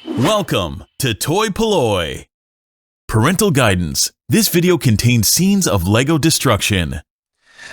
Welcome to toy-polloi. Parental guidance. This video contains scenes of Lego destruction.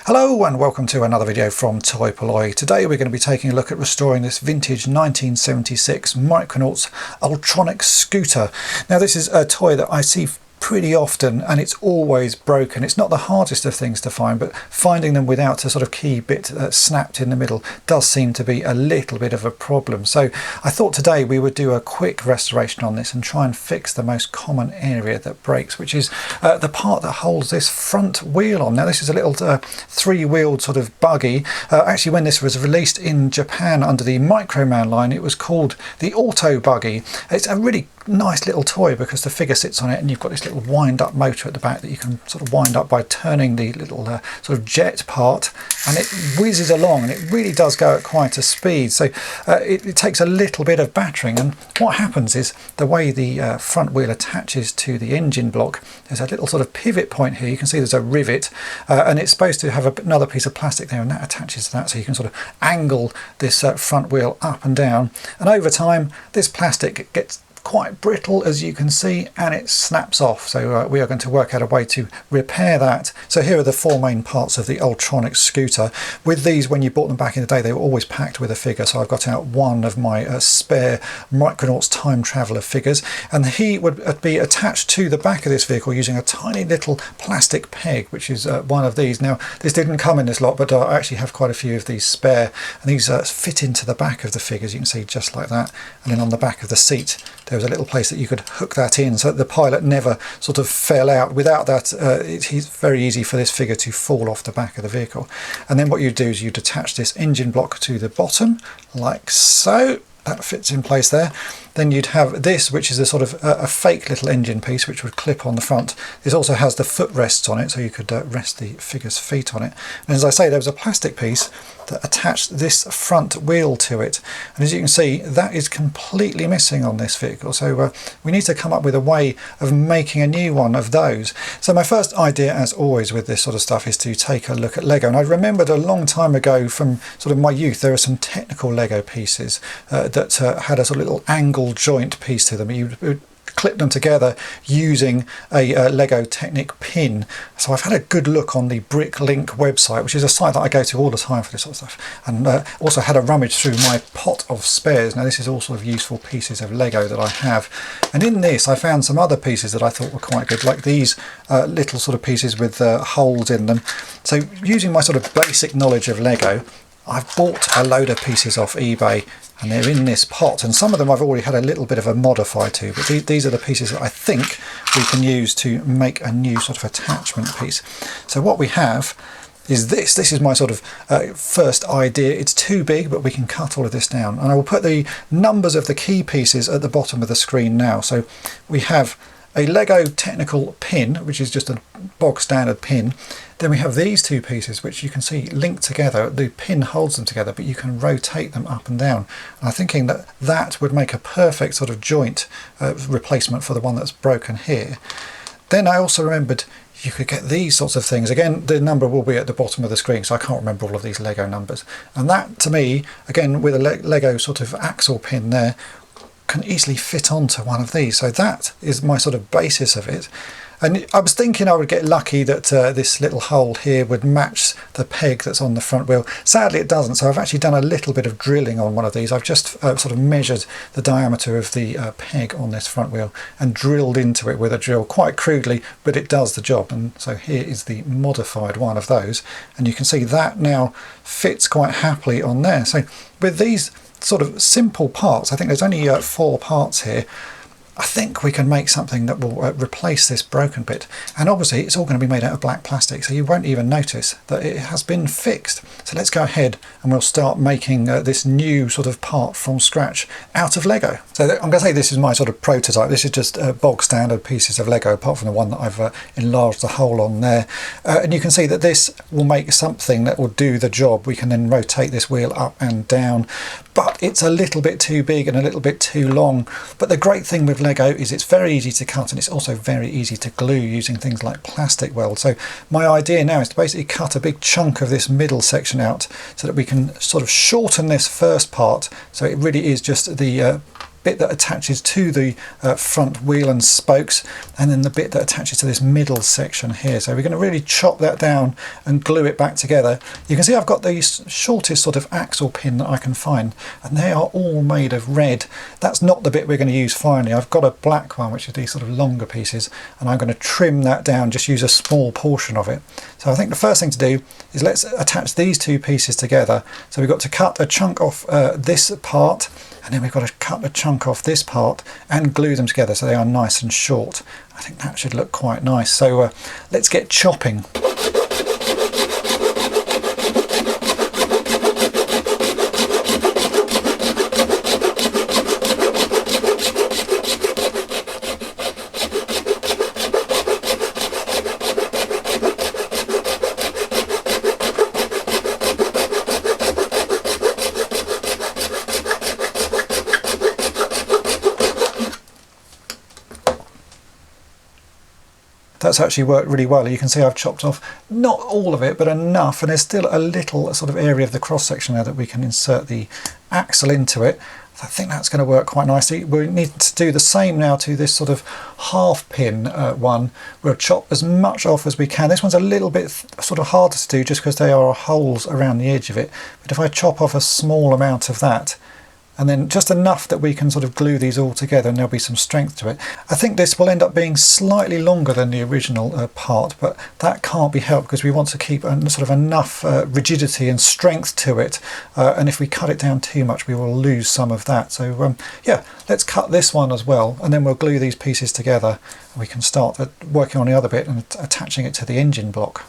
Hello and welcome to another video from toy-polloi. Today we're going to be taking a look at restoring this vintage 1976 Micronauts Ultronic Scooter. Now this is a toy that I see pretty often and it's always broken. It's not the hardest of things to find, but finding them without a sort of key bit snapped in the middle does seem to be a little bit of a problem. So I thought today we would do a quick restoration on this and try and fix the most common area that breaks, which is the part that holds this front wheel on. Now this is a little three-wheeled sort of buggy. Actually, when this was released in Japan under the Microman line, it was called the Auto Buggy. It's a really nice little toy because the figure sits on it and you've got this little wind-up motor at the back that you can sort of wind up by turning the little sort of jet part, and it whizzes along and it really does go at quite a speed. So it takes a little bit of battering, and what happens is the way the front wheel attaches to the engine block, there's a little sort of pivot point here. You can see there's a rivet and it's supposed to have another piece of plastic there, and that attaches to that, so you can sort of angle this front wheel up and down, and over time this plastic gets quite brittle, as you can see, and it snaps off. So we are going to work out a way to repair that. So here are the four main parts of the Ultronic Scooter. With these, when you bought them back in the day, they were always packed with a figure. So I've got out one of my spare Micronauts Time Traveller figures, and he would be attached to the back of this vehicle using a tiny little plastic peg, which is one of these. Now this didn't come in this lot, but I actually have quite a few of these spare, and these fit into the back of the figures, you can see, just like that. And then on the back of the seat there was a little place that you could hook that in so that the pilot never sort of fell out. Without that, it's very easy for this figure to fall off the back of the vehicle. And then what you do is you detach this engine block to the bottom, like so. That fits in place there. Then you'd have this, which is a sort of a fake little engine piece which would clip on the front. This also has the footrests on it, so you could rest the figure's feet on it. And as I say, there was a plastic piece that attached this front wheel to it, and as you can see, that is completely missing on this vehicle. So we need to come up with a way of making a new one of those. So my first idea, as always with this sort of stuff, is to take a look at Lego. And I remembered a long time ago from sort of my youth, there are some technical Lego pieces that had a sort of little angle joint piece to them. You would clip them together using a Lego Technic pin. So I've had a good look on the BrickLink website, which is a site that I go to all the time for this sort of stuff, and also had a rummage through my pot of spares. Now this is all sort of useful pieces of Lego that I have, and in this I found some other pieces that I thought were quite good, like these little sort of pieces with holes in them. So using my sort of basic knowledge of Lego, I've bought a load of pieces off eBay, and they're in this pot, and some of them I've already had a little bit of a modify to, but these are the pieces that I think we can use to make a new sort of attachment piece. So what we have is this. This is my sort of first idea. It's too big, but we can cut all of this down, and I will put the numbers of the key pieces at the bottom of the screen now. So we have a Lego technical pin, which is just a bog standard pin. Then we have these two pieces, which you can see linked together. The pin holds them together, but you can rotate them up and down. And I'm thinking that that would make a perfect sort of joint replacement for the one that's broken here. Then I also remembered you could get these sorts of things. Again, the number will be at the bottom of the screen, so I can't remember all of these Lego numbers. And that, to me, again, with a Lego sort of axle pin there, can easily fit onto one of these. So that is my sort of basis of it. And I was thinking I would get lucky that this little hole here would match the peg that's on the front wheel. Sadly it doesn't, so I've actually done a little bit of drilling on one of these. I've just sort of measured the diameter of the peg on this front wheel and drilled into it with a drill, quite crudely, but it does the job. And so here is the modified one of those, and you can see that now fits quite happily on there. So with these sort of simple parts, I think there's only 4 parts here, I think we can make something that will replace this broken bit. And obviously it's all going to be made out of black plastic, so you won't even notice that it has been fixed. So let's go ahead and we'll start making this new sort of part from scratch out of Lego. So I'm going to say this is my sort of prototype. This is just bog standard pieces of Lego, apart from the one that I've enlarged the hole on there. And you can see that this will make something that will do the job. We can then rotate this wheel up and down, but it's a little bit too big and a little bit too long. But the great thing with Lego Lego is it's very easy to cut, and it's also very easy to glue using things like plastic weld. So my idea now is to basically cut a big chunk of this middle section out so that we can sort of shorten this first part, so it really is just the bit that attaches to the front wheel and spokes, and then the bit that attaches to this middle section here. So we're going to really chop that down and glue it back together. You can see I've got the shortest sort of axle pin that I can find, and they are all made of red. That's not the bit we're going to use finally. I've got a black one, which is these sort of longer pieces, and I'm going to trim that down, just use a small portion of it. So I think the first thing to do is let's attach these two pieces together. So we've got to cut a chunk off this part, and then we've got to cut a chunk off this part and glue them together so they are nice and short. I think that should look quite nice. So let's get chopping. That's actually worked really well. You can see I've chopped off not all of it, but enough, and there's still a little sort of area of the cross section there that we can insert the axle into it. I think that's going to work quite nicely. We need to do the same now to this sort of half pin one. We'll chop as much off as we can. This one's a little bit sort of harder to do just because there are holes around the edge of it, but if I chop off a small amount of that, and then just enough that we can sort of glue these all together, and there'll be some strength to it. I think this will end up being slightly longer than the original part, but that can't be helped because we want to keep sort of enough rigidity and strength to it, and if we cut it down too much we will lose some of that. So yeah, let's cut this one as well, and then we'll glue these pieces together and we can start working on the other bit and attaching it to the engine block.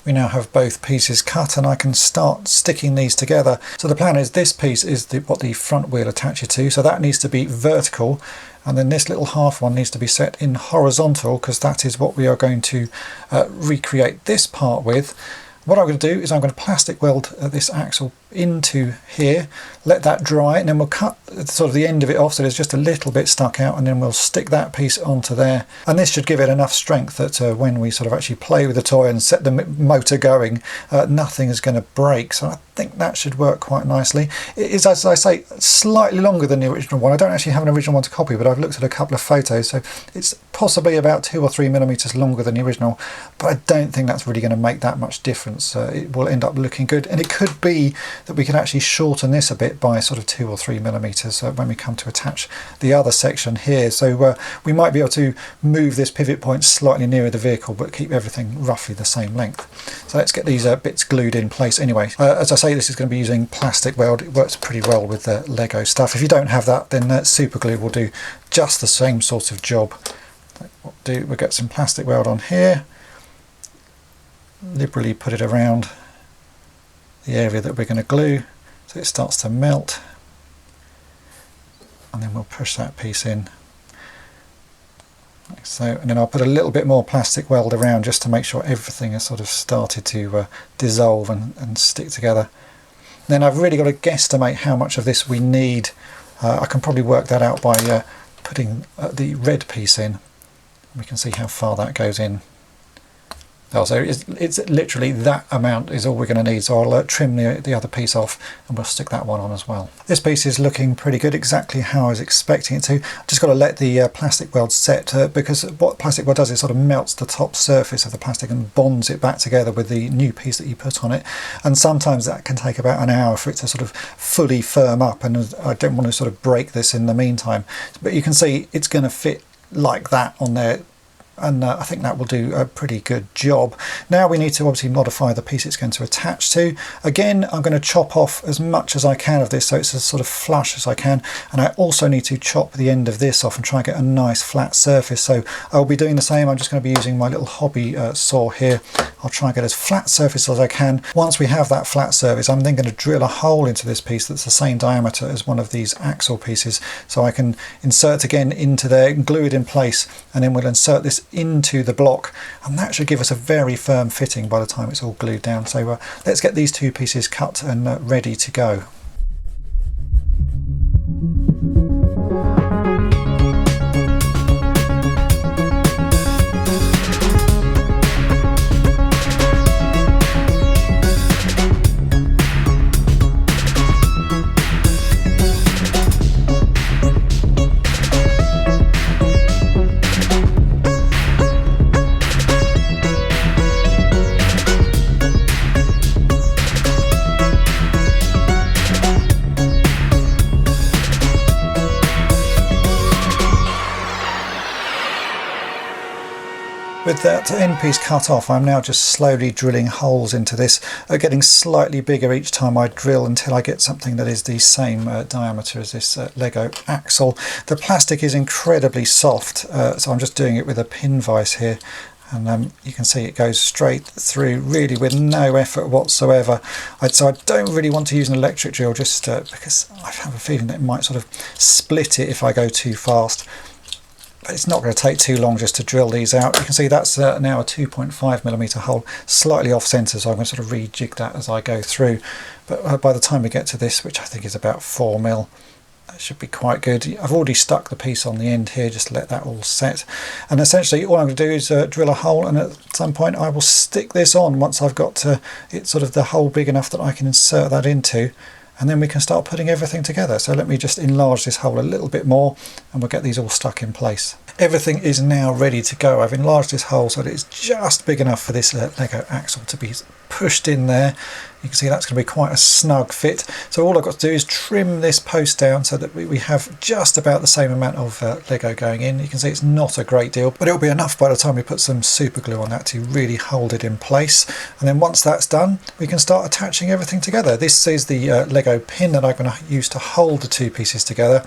We now have both pieces cut, and I can start sticking these together. So the plan is this piece is what the front wheel attaches to, so that needs to be vertical, and then this little half one needs to be set in horizontal because that is what we are going to recreate this part with. What I'm going to do is I'm going to plastic weld this axle into here, let that dry, and then we'll cut sort of the end of it off so there's just a little bit stuck out, and then we'll stick that piece onto there, and this should give it enough strength that when we sort of actually play with the toy and set the motor going, nothing is going to break. So I think that should work quite nicely. It is, as I say, slightly longer than the original one. I don't actually have an original one to copy, but I've looked at a couple of photos, so it's possibly about 2 or 3 millimeters longer than the original, but I don't think that's really going to make that much difference. It will end up looking good, and it could be that we can actually shorten this a bit by sort of 2 or 3 millimeters when we come to attach the other section here. So we might be able to move this pivot point slightly nearer the vehicle but keep everything roughly the same length. So let's get these bits glued in place anyway. As I say, this is going to be using plastic weld. It works pretty well with the Lego stuff. If you don't have that, then super glue will do just the same sort of job. We'll get some plastic weld on here, liberally put it around the area that we're going to glue so it starts to melt, and then we'll push that piece in like so, and then I'll put a little bit more plastic weld around just to make sure everything has sort of started to dissolve and stick together. Then I've really got to guesstimate how much of this we need. I can probably work that out by putting the red piece in. We can see how far that goes in. So it's literally that amount is all we're going to need, so I'll trim the other piece off and we'll stick that one on as well. This piece is looking pretty good, exactly how I was expecting it to. I've just got to let the plastic weld set, because what plastic weld does is sort of melts the top surface of the plastic and bonds it back together with the new piece that you put on it, and sometimes that can take about an hour for it to sort of fully firm up, and I don't want to sort of break this in the meantime. But you can see it's going to fit like that on there, and I think that will do a pretty good job. Now we need to obviously modify the piece it's going to attach to. Again, I'm going to chop off as much as I can of this so it's as sort of flush as I can, and I also need to chop the end of this off and try and get a nice flat surface. So I'll be doing the same. I'm just going to be using my little hobby saw here. I'll try and get as flat surface as I can. Once we have that flat surface, I'm then going to drill a hole into this piece that's the same diameter as one of these axle pieces, so I can insert again into there and glue it in place, and then we'll insert this into the block, and that should give us a very firm fitting by the time it's all glued down. So let's get these two pieces cut and ready to go. With that end piece cut off, I'm now just slowly drilling holes into this, getting slightly bigger each time I drill until I get something that is the same diameter as this Lego axle. The plastic is incredibly soft, so I'm just doing it with a pin vise here. And you can see it goes straight through, really with no effort whatsoever. So I don't really want to use an electric drill, just because I have a feeling that it might sort of split it if I go too fast. But it's not going to take too long just to drill these out. You can see that's now a 2.5mm hole, slightly off centre, so I'm going to sort of rejig that as I go through. But by the time we get to this, which I think is about 4mm, that should be quite good. I've already stuck the piece on the end here, just to let that all set. And essentially all I'm going to do is drill a hole, and at some point I will stick this on once I've got it sort of the hole big enough that I can insert that into. And then we can start putting everything together. So let me just enlarge this hole a little bit more and we'll get these all stuck in place. Everything is now ready to go. I've enlarged this hole so that it's just big enough for this Lego axle to be pushed in there. You can see that's going to be quite a snug fit. So all I've got to do is trim this post down so that we have just about the same amount of Lego going in. You can see it's not a great deal, but it'll be enough by the time we put some super glue on that to really hold it in place. And then once that's done, we can start attaching everything together. This is the Lego pin that I'm going to use to hold the two pieces together.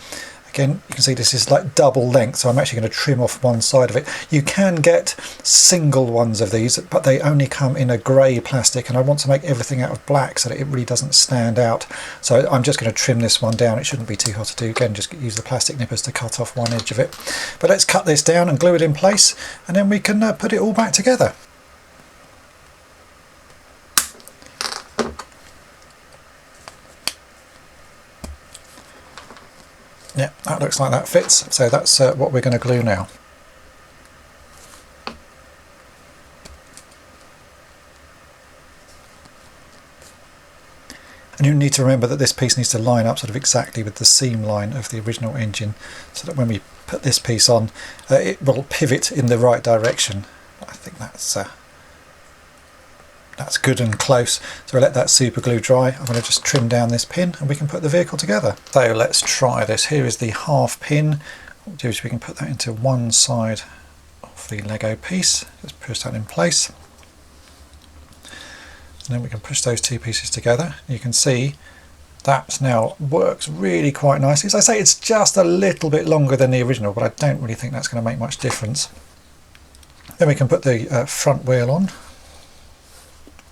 Again, you can see this is like double length, so I'm actually going to trim off one side of it. You can get single ones of these, but they only come in a grey plastic, and I want to make everything out of black so that it really doesn't stand out. So I'm just going to trim this one down. It shouldn't be too hard to do. Again, just use the plastic nippers to cut off one edge of it. But let's cut this down and glue it in place, and then we can put it all back together. Yeah, that looks like that fits, so that's what we're going to glue now. And you need to remember that this piece needs to line up sort of exactly with the seam line of the original engine, so that when we put this piece on, it will pivot in the right direction. I think that's good and close. So we'll let that super glue dry. I'm going to just trim down this pin and we can put the vehicle together. So let's try this. Here is the half pin. What we'll do is we can put that into one side of the Lego piece. Just push that in place. And then we can push those two pieces together. You can see that now works really quite nicely. As I say, it's just a little bit longer than the original, but I don't really think that's going to make much difference. Then we can put the front wheel on.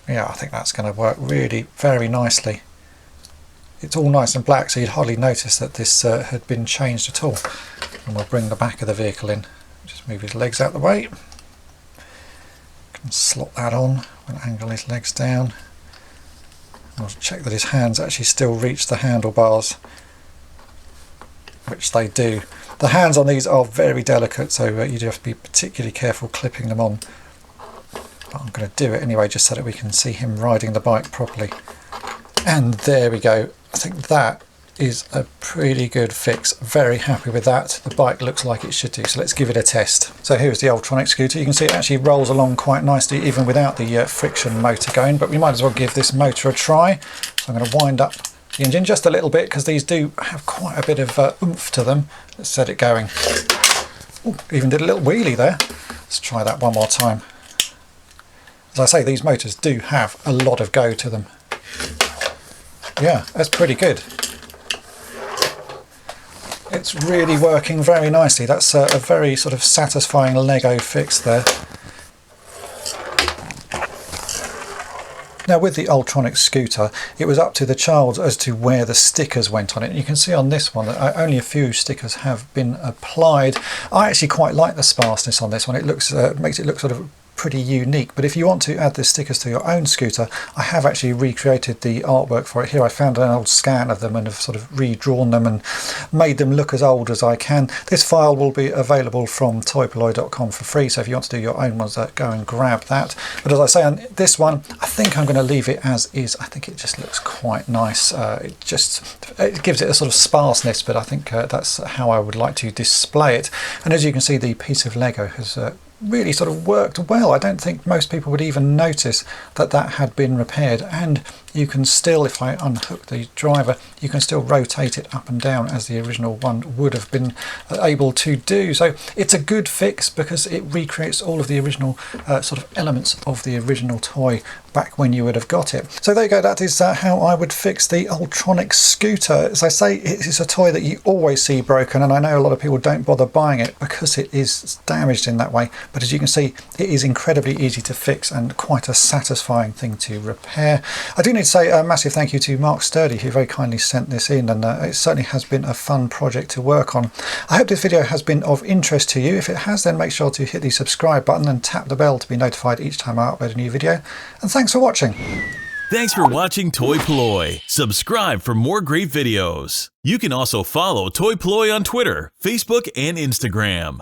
Yeah, I think that's going to work really very nicely. It's all nice and black, so you'd hardly notice that this had been changed at all. And we'll bring the back of the vehicle in. Just move his legs out the way. Can slot that on, and angle his legs down. We'll check that his hands actually still reach the handlebars, which they do. The hands on these are very delicate, so you do have to be particularly careful clipping them on. But I'm going to do it anyway, just so that we can see him riding the bike properly. And there we go. I think that is a pretty good fix. Very happy with that. The bike looks like it should do, so let's give it a test. So here's the Ultronic Scooter. You can see it actually rolls along quite nicely even without the friction motor going, but we might as well give this motor a try. So I'm going to wind up the engine just a little bit, because these do have quite a bit of oomph to them. Let's set it going. Ooh, even did a little wheelie there. Let's try that one more time. As I say, these motors do have a lot of go to them. Yeah, that's pretty good. It's really working very nicely. That's a very sort of satisfying Lego fix there. Now with the Ultronic Scooter, it was up to the child as to where the stickers went on it. And you can see on this one that only a few stickers have been applied. I actually quite like the sparseness on this one. It looks makes it look sort of pretty unique. But if you want to add the stickers to your own scooter, I have actually recreated the artwork for it here. I found an old scan of them and have sort of redrawn them and made them look as old as I can. This file will be available from toy-polloi.com for free, so if you want to do your own ones, go and grab that. But as I say, on this one, I think I'm going to leave it as is. I think it just looks quite nice. It gives it a sort of sparseness, but I think that's how I would like to display it. And as you can see, the piece of Lego has really sort of worked well. I don't think most people would even notice that that had been repaired, and you can still, if I unhook the driver, you can still rotate it up and down as the original one would have been able to do. So it's a good fix because it recreates all of the original sort of elements of the original toy back when you would have got it. So there you go, that is how I would fix the Ultronic Scooter. As I say, it's a toy that you always see broken, and I know a lot of people don't bother buying it because it is damaged in that way, but as you can see, it is incredibly easy to fix and quite a satisfying thing to repair. I do need to say a massive thank you to Mark Sturdy, who very kindly sent this in, and it certainly has been a fun project to work on. I hope this video has been of interest to you. If it has, then make sure to hit the subscribe button and tap the bell to be notified each time I upload a new video. And thanks for watching. Thanks for watching toy-polloi. Subscribe for more great videos. You can also follow toy-polloi on Twitter, Facebook, and Instagram.